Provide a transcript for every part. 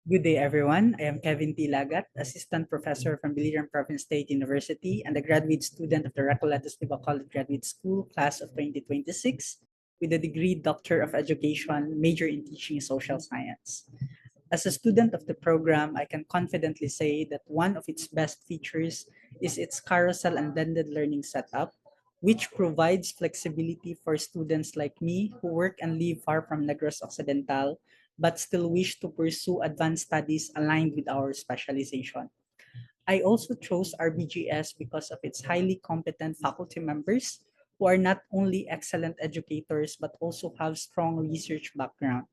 Good day, everyone. I am Kevin T. Lagat, Assistant Professor from Biliran Province State University and a graduate student of the Recoletos de Bacolod Graduate School, class of 2026, with a degree Doctor of Education, major in Teaching Social Science. As a student of the program, I can confidently say that one of its best features is its carousel and blended learning setup, which provides flexibility for students like me who work and live far from Negros Occidental but still wish to pursue advanced studies aligned with our specialization. I also chose RBGS because of its highly competent faculty members who are not only excellent educators but also have strong research background.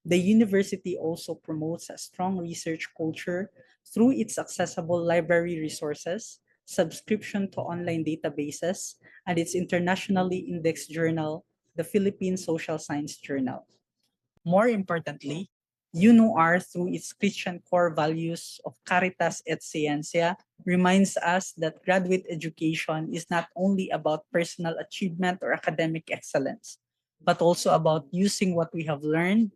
The university also promotes a strong research culture through its accessible library resources, subscription to online databases, and its internationally indexed journal, the Philippine Social Science Journal. More importantly, UNOR, through its Christian core values of Caritas et Scientia, reminds us that graduate education is not only about personal achievement or academic excellence, but also about using what we have learned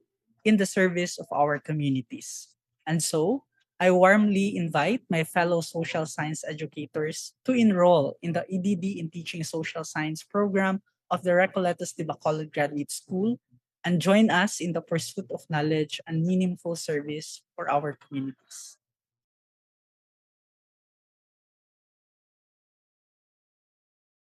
in the service of our communities. And so, I warmly invite my fellow social science educators to enroll in the EDD in Teaching Social Science program of the Recoletos de Bacolod Graduate School and join us in the pursuit of knowledge and meaningful service for our communities.